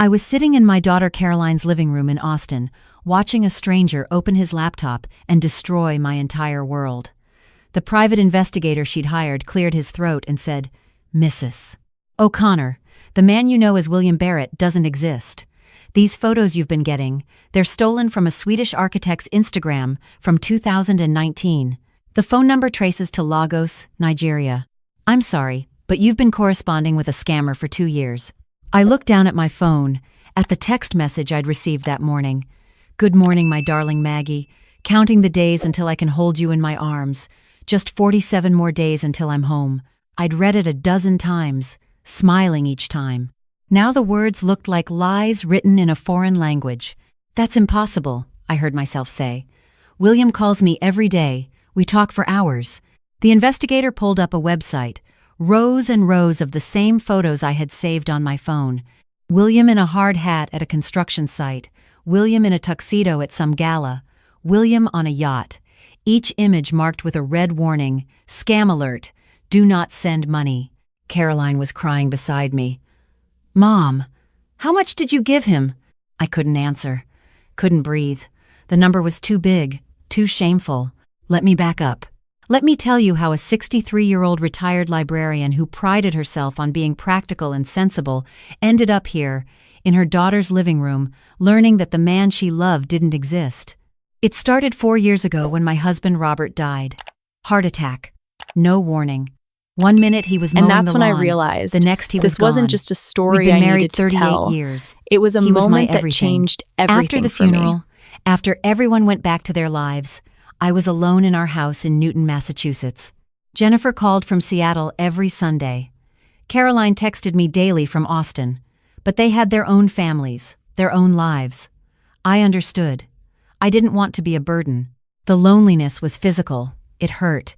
I was sitting in my daughter Caroline's living room in Austin, watching a stranger open his laptop and destroy my entire world. The private investigator she'd hired cleared his throat and said, "Mrs. O'Connor, the man you know as William Barrett doesn't exist. These photos you've been getting, they're stolen from a Swedish architect's Instagram from 2019. The phone number traces to Lagos, Nigeria. I'm sorry, but you've been corresponding with a scammer for 2 years." I looked down at my phone, at the text message I'd received that morning. "Good morning, my darling Maggie. Counting the days until I can hold you in my arms. Just 47 more days until I'm home." I'd read it a dozen times, smiling each time. Now the words looked like lies written in a foreign language. "That's impossible," I heard myself say. "William calls me every day. We talk for hours." The investigator pulled up a website, rows and rows of the same photos I had saved on my phone. William in a hard hat at a construction site, William in a tuxedo at some gala, William on a yacht. Each image marked with a red warning, "Scam alert, do not send money." Caroline was crying beside me. "Mom, how much did you give him?" I couldn't answer, couldn't breathe. The number was too big, too shameful. Let me back up. Let me tell you how a 63-year-old retired librarian who prided herself on being practical and sensible ended up here, in her daughter's living room, learning that the man she loved didn't exist. It started 4 years ago when my husband Robert died. Heart attack. No warning. 1 minute he was mowing the lawn. And that's when I realized the next he was this wasn't gone. just a story We'd been I married needed to 38 tell. years. It was a He was my moment that everything. changed everything After the for me. funeral, after everyone went back to their lives, I was alone in our house in Newton, Massachusetts. Jennifer called from Seattle every Sunday. Caroline texted me daily from Austin, but they had their own families, their own lives. I understood. I didn't want to be a burden. The loneliness was physical. It hurt.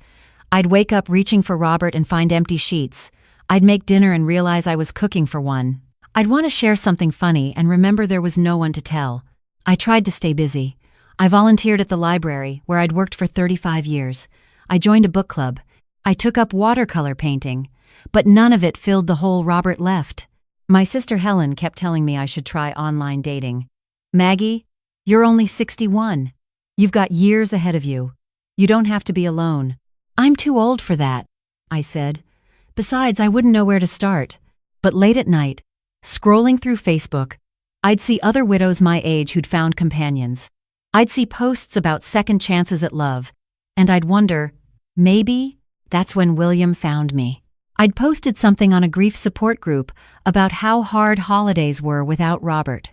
I'd wake up reaching for Robert and find empty sheets. I'd make dinner and realize I was cooking for one. I'd want to share something funny and remember there was no one to tell. I tried to stay busy. I volunteered at the library, where I'd worked for 35 years. I joined a book club. I took up watercolor painting. But none of it filled the hole Robert left. My sister Helen kept telling me I should try online dating. "Maggie, you're only 61. You've got years ahead of you. You don't have to be alone." "I'm too old for that," I said. Besides, I wouldn't know where to start. But late at night, scrolling through Facebook, I'd see other widows my age who'd found companions. I'd see posts about second chances at love, and I'd wonder, maybe that's when William found me. I'd posted something on a grief support group about how hard holidays were without Robert.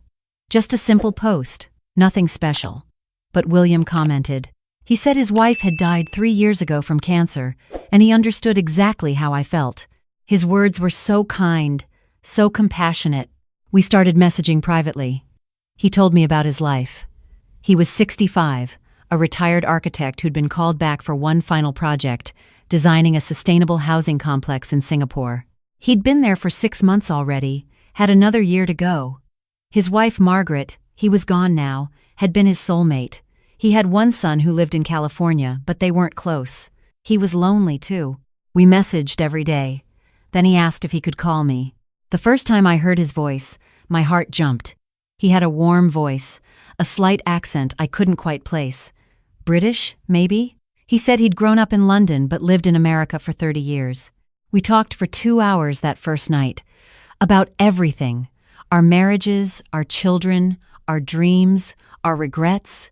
Just a simple post, nothing special. But William commented. He said his wife had died 3 years ago from cancer, and he understood exactly how I felt. His words were so kind, so compassionate. We started messaging privately. He told me about his life. He was 65, a retired architect who'd been called back for one final project, designing a sustainable housing complex in Singapore. He'd been there for 6 months already, had another year to go. His wife, Margaret, he was gone now, had been his soulmate. He had one son who lived in California, but they weren't close. He was lonely, too. We messaged every day. Then he asked if he could call me. The first time I heard his voice, my heart jumped. He had a warm voice, a slight accent I couldn't quite place. British, maybe? He said he'd grown up in London but lived in America for 30 years. We talked for 2 hours that first night. About everything. Our marriages, our children, our dreams, our regrets.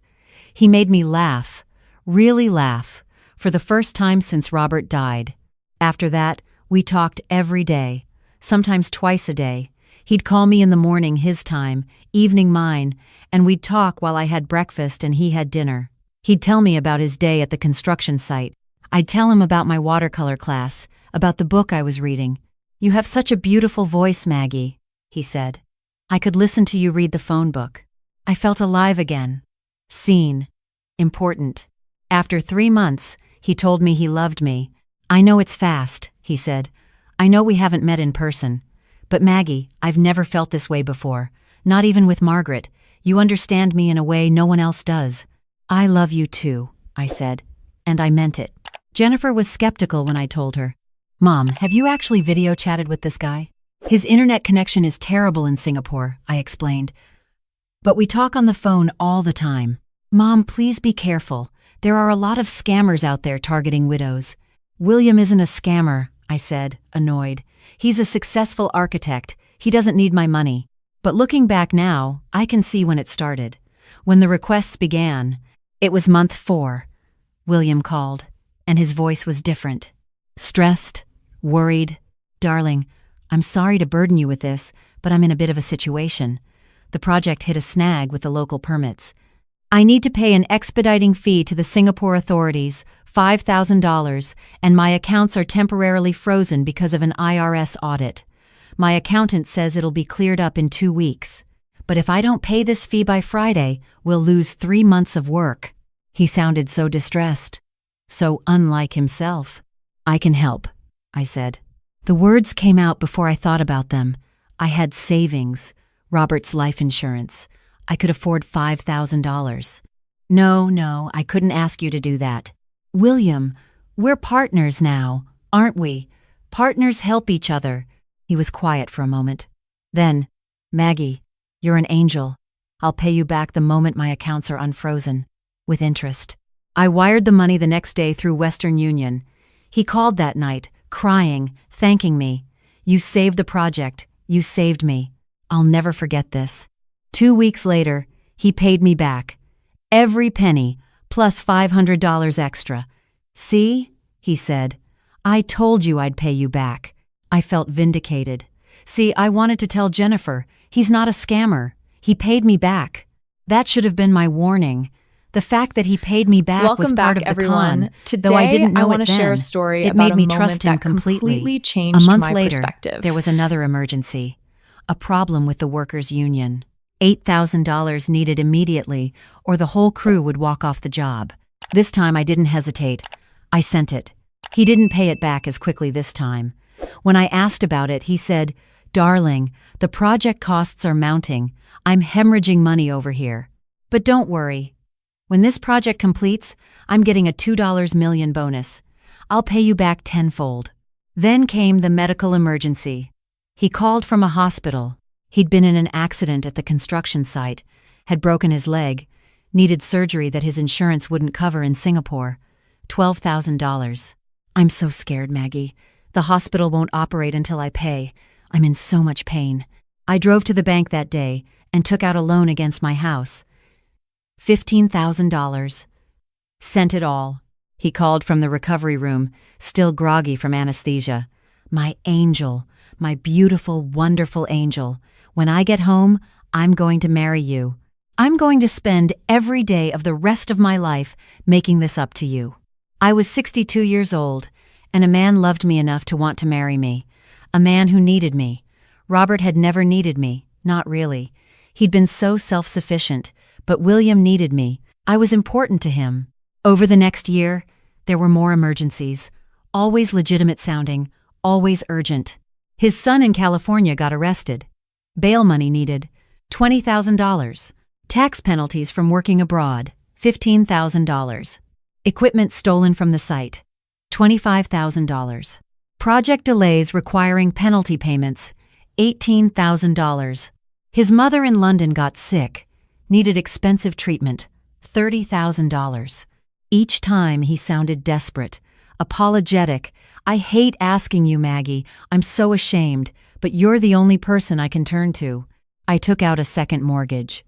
He made me laugh, really laugh, for the first time since Robert died. After that, we talked every day, sometimes twice a day. He'd call me in the morning his time, evening mine, and we'd talk while I had breakfast and he had dinner. He'd tell me about his day at the construction site. I'd tell him about my watercolor class, about the book I was reading. "You have such a beautiful voice, Maggie," he said. "I could listen to you read the phone book." I felt alive again. Seen. Important. After 3 months, he told me he loved me. "I know it's fast," he said. "I know we haven't met in person. But Maggie, I've never felt this way before. Not even with Margaret. You understand me in a way no one else does." "I love you too," I said. And I meant it. Jennifer was skeptical when I told her. "Mom, have you actually video chatted with this guy?" His internet connection is terrible in Singapore, I explained. But we talk on the phone all the time. Mom, please be careful. There are a lot of scammers out there targeting widows. William isn't a scammer, I said, annoyed. He's a successful architect. He doesn't need my money. But looking back now, I can see when it started. When the requests began, it was month 4. William called, and his voice was different. Stressed, worried. Darling, I'm sorry to burden you with this, but I'm in a bit of a situation. The project hit a snag with the local permits. I need to pay an expediting fee to the Singapore authorities, $5,000, and my accounts are temporarily frozen because of an IRS audit. My accountant says it'll be cleared up in 2 weeks. But if I don't pay this fee by Friday, we'll lose 3 months of work. He sounded so distressed, so unlike himself. I can help, I said. The words came out before I thought about them. I had savings, Robert's life insurance. I could afford $5,000. No, I couldn't ask you to do that. William, we're partners now, aren't we? Partners help each other. He was quiet for a moment. Then, Maggie, you're an angel. I'll pay you back the moment my accounts are unfrozen, with interest. I wired the money the next day through Western Union. He called that night, crying, thanking me. You saved the project. You saved me. I'll never forget this. 2 weeks later, he paid me back. Every penny, plus $500 extra. See, he said, I told you I'd pay you back. I felt vindicated. See, I wanted to tell Jennifer, he's not a scammer. He paid me back. That should have been my warning. The fact that he paid me back was part of the con. Today, though I didn't know I want it to share then. a story It about made a me moment trust him that completely changed A month my later, perspective. there was another emergency. A problem with the workers' union. $8,000 needed immediately, or the whole crew would walk off the job. This time I didn't hesitate. I sent it. He didn't pay it back as quickly this time. When I asked about it, he said, Darling, the project costs are mounting. I'm hemorrhaging money over here. But don't worry. When this project completes, I'm getting a $2 million bonus. I'll pay you back tenfold. Then came the medical emergency. He called from a hospital. He'd been in an accident at the construction site, had broken his leg, needed surgery that his insurance wouldn't cover in Singapore. $12,000. I'm so scared, Maggie. The hospital won't operate until I pay. I'm in so much pain. I drove to the bank that day and took out a loan against my house. $15,000. Sent it all. He called from the recovery room, still groggy from anesthesia. My angel, my beautiful, wonderful angel. When I get home, I'm going to marry you. I'm going to spend every day of the rest of my life making this up to you. I was 62 years old, and a man loved me enough to want to marry me. A man who needed me. Robert had never needed me, not really. He'd been so self-sufficient, but William needed me. I was important to him. Over the next year, there were more emergencies, always legitimate sounding, always urgent. His son in California got arrested. Bail money needed, $20,000. Tax penalties from working abroad, $15,000. Equipment stolen from the site, $25,000. Project delays requiring penalty payments, $18,000. His mother in London got sick, needed expensive treatment, $30,000. Each time he sounded desperate, apologetic. I hate asking you, Maggie. I'm so ashamed, but you're the only person I can turn to. I took out a second mortgage.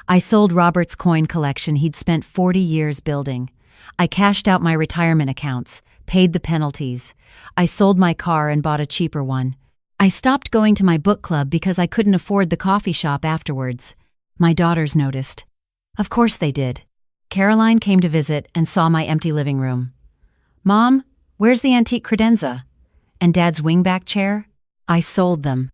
I sold Robert's coin collection he'd spent 40 years building. I cashed out my retirement accounts, paid the penalties. I sold my car and bought a cheaper one. I stopped going to my book club because I couldn't afford the coffee shop afterwards. My daughters noticed. Of course they did. Caroline came to visit and saw my empty living room. Mom, where's the antique credenza? And Dad's wingback chair? I sold them.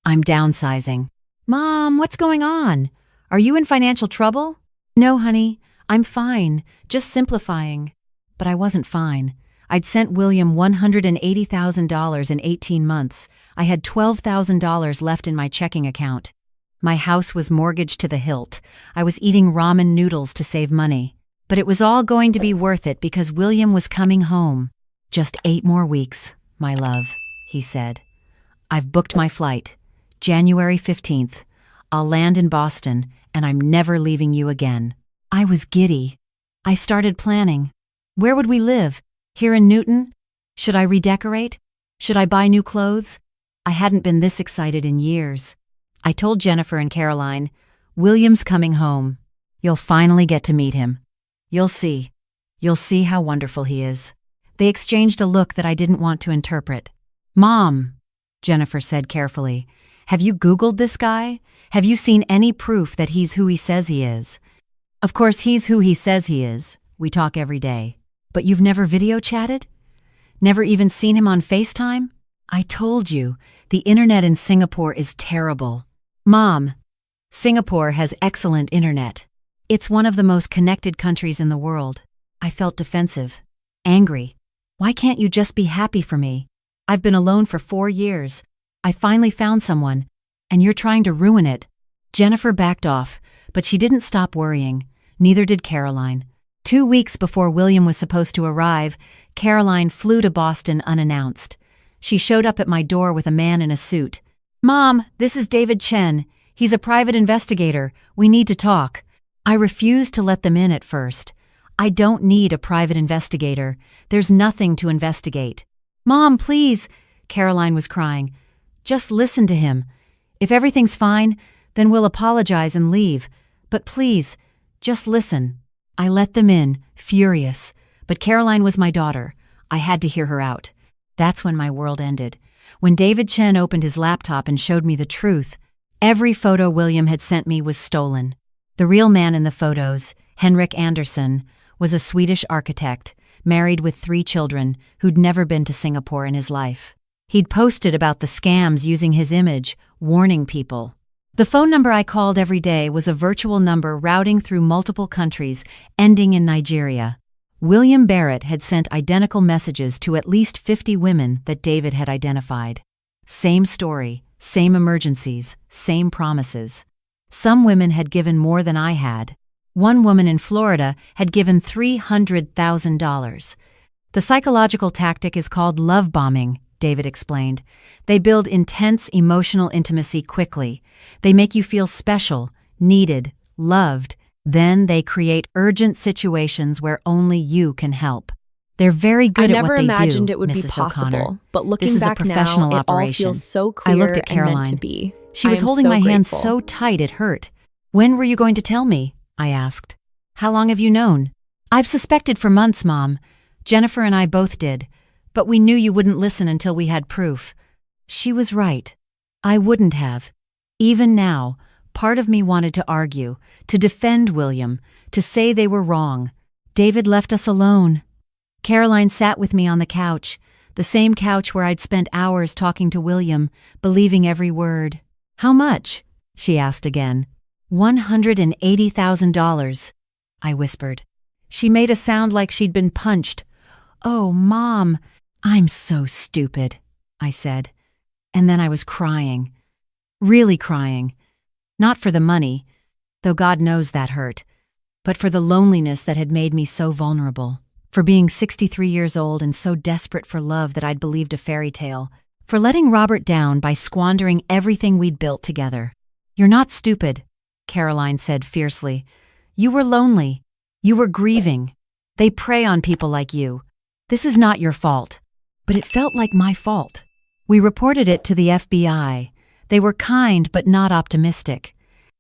I'm downsizing. Mom, what's going on? Are you in financial trouble? No, honey, I'm fine, just simplifying. But I wasn't fine. I'd sent William $180,000 in 18 months. I had $12,000 left in my checking account. My house was mortgaged to the hilt. I was eating ramen noodles to save money. But it was all going to be worth it because William was coming home. Just 8 more weeks, my love, he said. I've booked my flight. January 15th. I'll land in Boston, and I'm never leaving you again. I was giddy. I started planning. Where would we live? Here in Newton? Should I redecorate? Should I buy new clothes? I hadn't been this excited in years. I told Jennifer and Caroline, "William's coming home. You'll finally get to meet him. You'll see. You'll see how wonderful he is." They exchanged a look that I didn't want to interpret. "Mom," Jennifer said carefully, "have you Googled this guy? Have you seen any proof that he's who he says he is?" "Of course he's who he says he is. We talk every day. But you've never video chatted? Never even seen him on FaceTime? I told you, the internet in Singapore is terrible." "Mom, Singapore has excellent internet. It's one of the most connected countries in the world." I felt defensive, angry. "Why can't you just be happy for me? I've been alone for 4 years. I finally found someone, and you're trying to ruin it." Jennifer backed off, but she didn't stop worrying. Neither did Caroline. 2 weeks before William was supposed to arrive, Caroline flew to Boston unannounced. She showed up at my door with a man in a suit. "Mom, this is David Chen. He's a private investigator. We need to talk." I refused to let them in at first. I don't need a private investigator. There's nothing to investigate. "Mom, please," Caroline was crying. "Just listen to him. If everything's fine, then we'll apologize and leave. But please, just listen." I let them in, furious. But Caroline was my daughter. I had to hear her out. That's when my world ended. When David Chen opened his laptop and showed me the truth, every photo William had sent me was stolen. The real man in the photos, Henrik Andersson, was a Swedish architect, married with 3 children, who'd never been to Singapore in his life. He'd posted about the scams using his image, warning people. The phone number I called every day was a virtual number routing through multiple countries, ending in Nigeria. William Barrett had sent identical messages to at least 50 women that David had identified. Same story, same emergencies, same promises. Some women had given more than I had. One woman in Florida had given $300,000. "The psychological tactic is called love bombing," David explained. "They build intense emotional intimacy quickly. They make you feel special, needed, loved. Then they create urgent situations where only you can help. They're very good at what they do." I never imagined it would be Mrs. possible, O'Connor. but looking This is a back professional now, it all operation. feels so I clear looked at and meant Caroline. to be. She was I am holding so my hand grateful. so tight it hurt. "When were you going to tell me?" I asked. "How long have you known?" "I've suspected for months, Mom. Jennifer and I both did. But we knew you wouldn't listen until we had proof." She was right. I wouldn't have. Even now, part of me wanted to argue, to defend William, to say they were wrong. David left us alone. Caroline sat with me on the couch, the same couch where I'd spent hours talking to William, believing every word. "How much?" she asked again. $180,000, I whispered. She made a sound like she'd been punched. "Oh, Mom, I'm so stupid," I said. And then I was crying. Really crying. Not for the money, though God knows that hurt, but for the loneliness that had made me so vulnerable, for being 63 years old and so desperate for love that I'd believed a fairy tale, for letting Robert down by squandering everything we'd built together. "You're not stupid," Caroline said fiercely. "You were lonely. You were grieving. They prey on people like you. This is not your fault." But it felt like my fault. We reported it to the FBI. They were kind but not optimistic.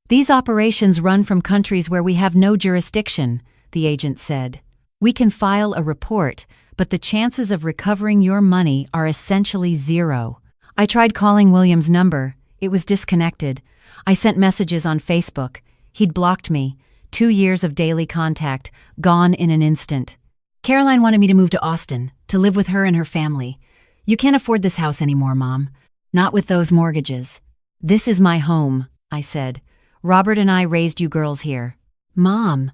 "These operations run from countries where we have no jurisdiction," the agent said. "We can file a report, but the chances of recovering your money are essentially zero." I tried calling William's number. It was disconnected. I sent messages on Facebook. He'd blocked me. 2 years of daily contact, gone in an instant. Caroline wanted me to move to Austin, to live with her and her family. "You can't afford this house anymore, Mom. Not with those mortgages." "This is my home," I said. "Robert and I raised you girls here." "Mom,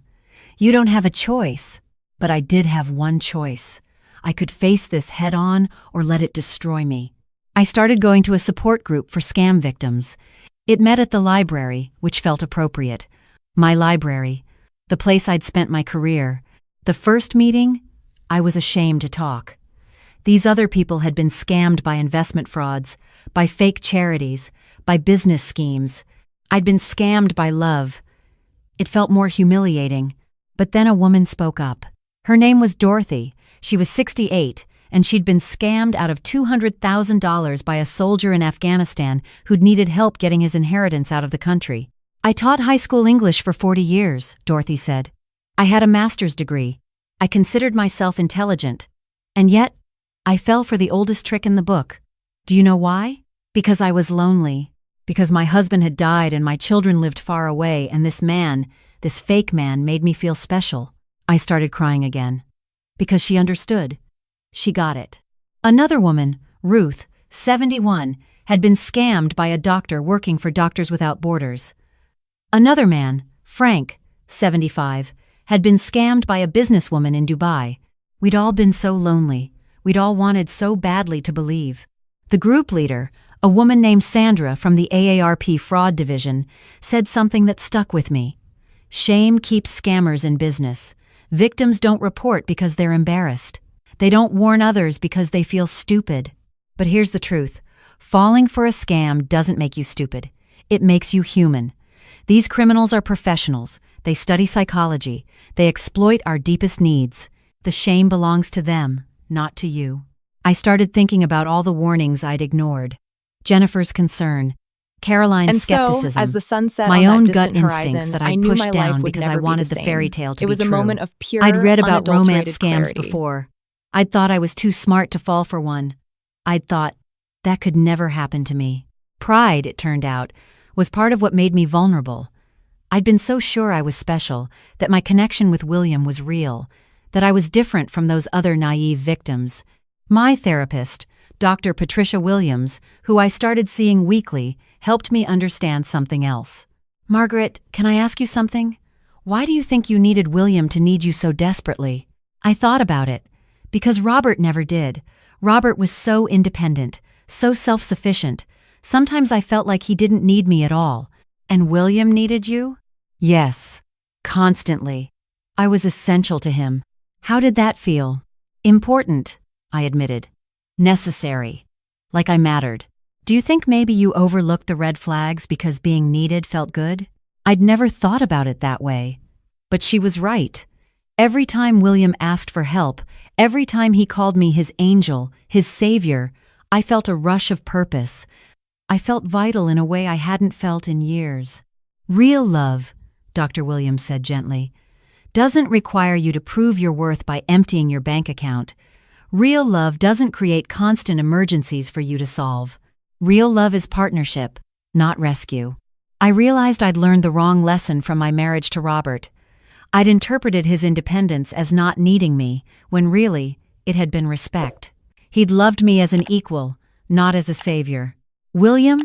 you don't have a choice." But I did have one choice. I could face this head on or let it destroy me. I started going to a support group for scam victims. It met at the library, which felt appropriate. My library, the place I'd spent my career. The first meeting, I was ashamed to talk. These other people had been scammed by investment frauds, by fake charities, by business schemes. I'd been scammed by love. It felt more humiliating. But then a woman spoke up. Her name was Dorothy. She was 68, and she'd been scammed out of $200,000 by a soldier in Afghanistan who'd needed help getting his inheritance out of the country. "I taught high school English for 40 years, Dorothy said. "I had a master's degree. I considered myself intelligent. And yet, I fell for the oldest trick in the book. Do you know why? Because I was lonely. Because my husband had died and my children lived far away, and this fake man, made me feel special." I started crying again. Because she understood. She got it. Another woman, Ruth, 71, had been scammed by a doctor working for Doctors Without Borders. Another man, Frank, 75, had been scammed by a businesswoman in Dubai. We'd all been so lonely. We'd all wanted so badly to believe. The group leader, a woman named Sandra from the AARP fraud division, said something that stuck with me. "Shame keeps scammers in business. Victims don't report because they're embarrassed. They don't warn others because they feel stupid." But here's the truth. Falling for a scam doesn't make you stupid. It makes you human. These criminals are professionals. They study psychology. They exploit our deepest needs. The shame belongs to them, not to you. I started thinking about all the warnings I'd ignored. Jennifer's concern, Caroline's skepticism, so, as the sun set my on own that gut distant instincts horizon, that I I'd knew pushed my down life would because I never be wanted the the fairy same. tale to It be was true. a moment of pure, I'd read about romance scams clarity. before. I'd thought I was too smart to fall for one. I'd thought, that could never happen to me. Pride, it turned out, was part of what made me vulnerable. I'd been so sure I was special, that my connection with William was real, that I was different from those other naive victims. My therapist, Dr. Patricia Williams, who I started seeing weekly, helped me understand something else. "Margaret, can I ask you something? Why do you think you needed William to need you so desperately?" I thought about it. Because Robert never did. Robert was so independent, so self-sufficient. Sometimes I felt like he didn't need me at all. And William needed you? Yes. Constantly. I was essential to him. How did that feel? Important, I admitted. Necessary. Like I mattered. Do you think maybe you overlooked the red flags because being needed felt good? I'd never thought about it that way. But she was right. Every time William asked for help, every time he called me his angel, his savior, I felt a rush of purpose. I felt vital in a way I hadn't felt in years. Real love, Dr. Williams said gently, doesn't require you to prove your worth by emptying your bank account. Real love doesn't create constant emergencies for you to solve. Real love is partnership, not rescue. I realized I'd learned the wrong lesson from my marriage to Robert. I'd interpreted his independence as not needing me, when really, it had been respect. He'd loved me as an equal, not as a savior. William,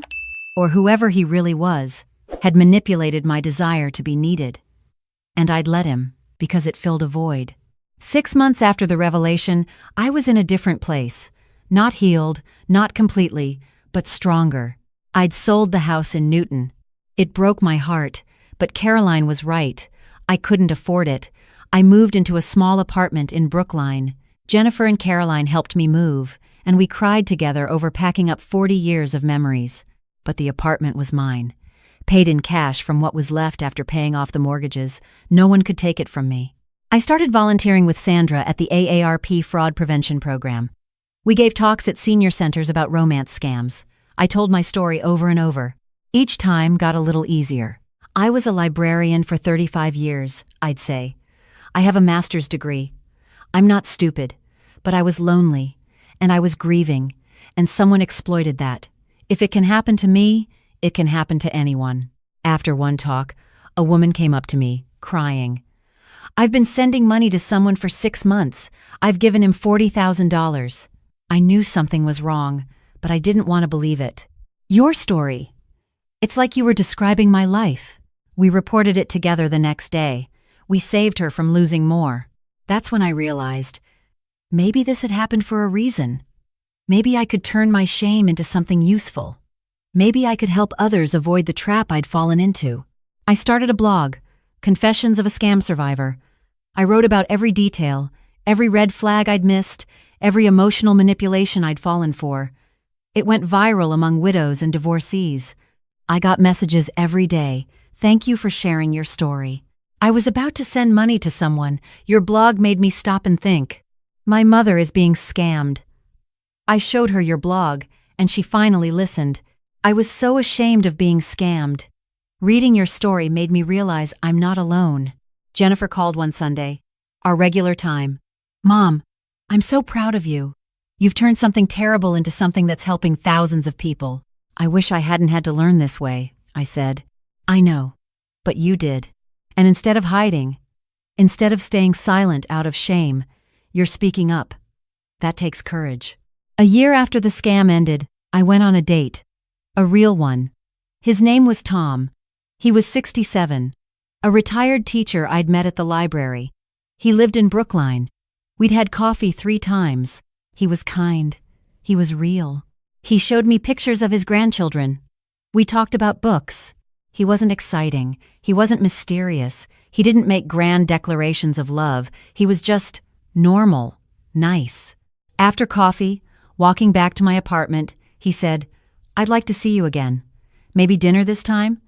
or whoever he really was, had manipulated my desire to be needed. And I'd let him, because it filled a void. 6 months after the revelation, I was in a different place. Not healed, not completely, but stronger. I'd sold the house in Newton. It broke my heart, but Caroline was right. I couldn't afford it. I moved into a small apartment in Brookline. Jennifer and Caroline helped me move, and we cried together over packing up 40 years of memories. But the apartment was mine. Paid in cash from what was left after paying off the mortgages. No one could take it from me. I started volunteering with Sandra at the AARP Fraud Prevention Program. We gave talks at senior centers about romance scams. I told my story over and over. Each time got a little easier. I was a librarian for 35 years, I'd say. I have a master's degree. I'm not stupid, but I was lonely, and I was grieving, and someone exploited that. If it can happen to me, it can happen to anyone. After one talk, a woman came up to me, crying. "I've been sending money to someone for 6 months. I've given him $40,000. I knew something was wrong, but I didn't want to believe it. Your story. It's like you were describing my life." We reported it together the next day. We saved her from losing more. That's when I realized, maybe this had happened for a reason. Maybe I could turn my shame into something useful. Maybe I could help others avoid the trap I'd fallen into. I started a blog, Confessions of a Scam Survivor. I wrote about every detail, every red flag I'd missed, every emotional manipulation I'd fallen for. It went viral among widows and divorcees. I got messages every day. Thank you for sharing your story. I was about to send money to someone. Your blog made me stop and think. My mother is being scammed. I showed her your blog, and she finally listened. I was so ashamed of being scammed. Reading your story made me realize I'm not alone. Jennifer called one Sunday, our regular time. Mom, I'm so proud of you. You've turned something terrible into something that's helping thousands of people. I wish I hadn't had to learn this way, I said. I know, but you did. And instead of hiding, instead of staying silent out of shame, you're speaking up. That takes courage. A year after the scam ended, I went on a date. A real one. His name was Tom. He was 67. A retired teacher I'd met at the library. He lived in Brookline. We'd had coffee 3 times. He was kind. He was real. He showed me pictures of his grandchildren. We talked about books. He wasn't exciting. He wasn't mysterious. He didn't make grand declarations of love. He was just normal, nice. After coffee, walking back to my apartment, he said, I'd like to see you again. Maybe dinner this time?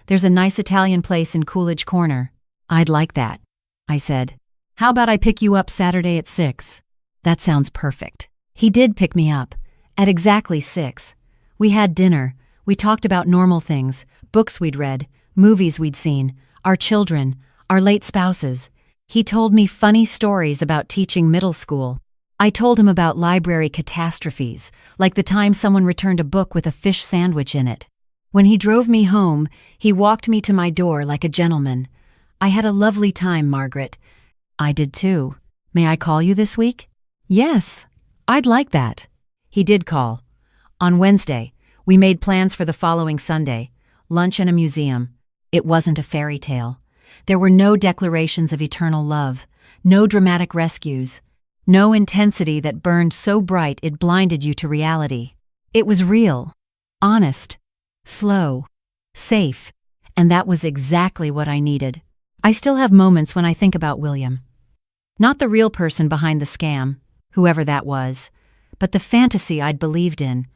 There's a nice Italian place in Coolidge Corner. I'd like that, I said. How about I pick you up Saturday at 6? That sounds perfect. He did pick me up. At exactly 6. We had dinner. We talked about normal things, books we'd read, movies we'd seen, our children, our late spouses. He told me funny stories about teaching middle school. I told him about library catastrophes, like the time someone returned a book with a fish sandwich in it. When he drove me home, he walked me to my door like a gentleman. I had a lovely time, Margaret. I did too. May I call you this week? Yes, I'd like that. He did call. On Wednesday, we made plans for the following Sunday, lunch and a museum. It wasn't a fairy tale. There were no declarations of eternal love, no dramatic rescues, no intensity that burned so bright it blinded you to reality. It was real, honest, slow, safe, and that was exactly what I needed. I still have moments when I think about William. Not the real person behind the scam, whoever that was, but the fantasy I'd believed in,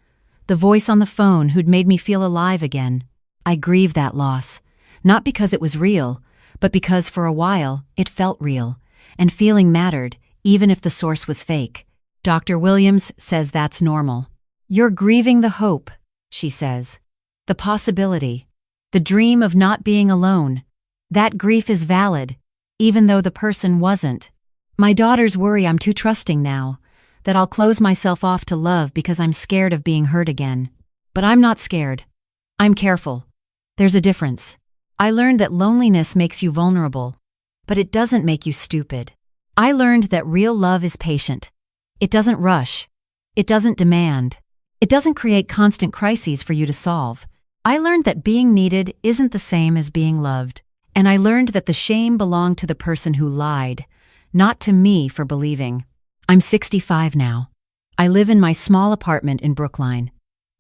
the voice on the phone who'd made me feel alive again. I grieve that loss, not because it was real, but because for a while it felt real, and feeling mattered, even if the source was fake. Dr. Williams says that's normal. You're grieving the hope, she says. The possibility, the dream of not being alone. That grief is valid, even though the person wasn't. My daughters worry I'm too trusting now, that I'll close myself off to love because I'm scared of being hurt again. But I'm not scared. I'm careful. There's a difference. I learned that loneliness makes you vulnerable, but it doesn't make you stupid. I learned that real love is patient. It doesn't rush. It doesn't demand. It doesn't create constant crises for you to solve. I learned that being needed isn't the same as being loved. And I learned that the shame belonged to the person who lied, not to me for believing. I'm 65 now. I live in my small apartment in Brookline.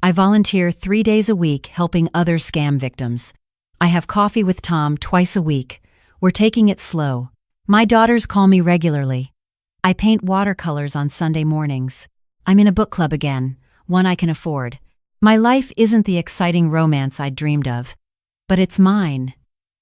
I volunteer 3 days a week helping other scam victims. I have coffee with Tom twice a week. We're taking it slow. My daughters call me regularly. I paint watercolors on Sunday mornings. I'm in a book club again, one I can afford. My life isn't the exciting romance I'd dreamed of. But it's mine.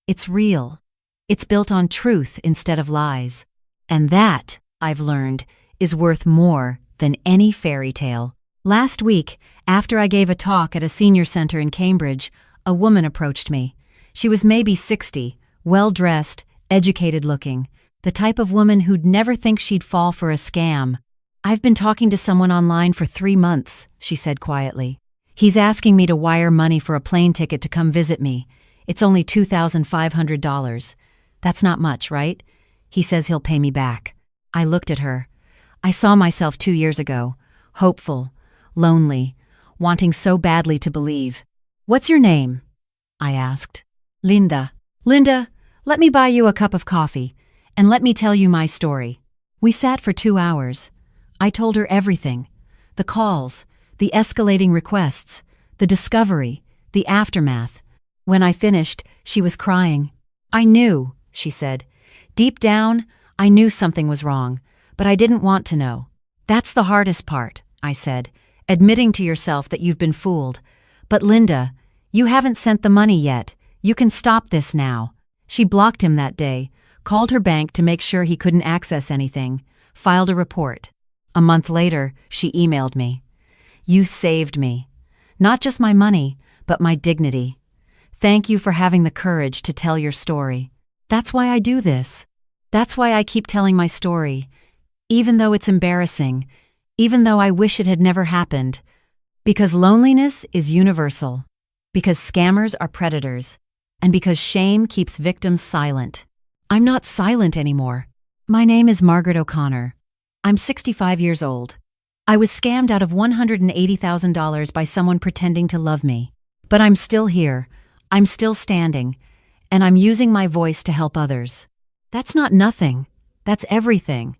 It's real. It's built on truth instead of lies. And that, I've learned, is worth more than any fairy tale. Last week, after I gave a talk at a senior center in Cambridge, a woman approached me. She was maybe 60, well-dressed, educated-looking, the type of woman who'd never think she'd fall for a scam. I've been talking to someone online for 3 months, she said quietly. He's asking me to wire money for a plane ticket to come visit me. It's only $2,500. That's not much, right? He says he'll pay me back. I looked at her. I saw myself 2 years ago, hopeful, lonely, wanting so badly to believe. What's your name? I asked. Linda. Linda, let me buy you a cup of coffee, and let me tell you my story. We sat for 2 hours. I told her everything. The calls, the escalating requests, the discovery, the aftermath. When I finished, she was crying. I knew, she said. Deep down, I knew something was wrong, but I didn't want to know. That's the hardest part, I said, admitting to yourself that you've been fooled. But Linda, you haven't sent the money yet. You can stop this now. She blocked him that day, called her bank to make sure he couldn't access anything, filed a report. A month later, she emailed me. You saved me. Not just my money, but my dignity. Thank you for having the courage to tell your story. That's why I do this. That's why I keep telling my story, even though it's embarrassing, even though I wish it had never happened. Because loneliness is universal. Because scammers are predators. And because shame keeps victims silent. I'm not silent anymore. My name is Margaret O'Connor. I'm 65 years old. I was scammed out of $180,000 by someone pretending to love me. But I'm still here. I'm still standing. And I'm using my voice to help others. That's not nothing. That's everything.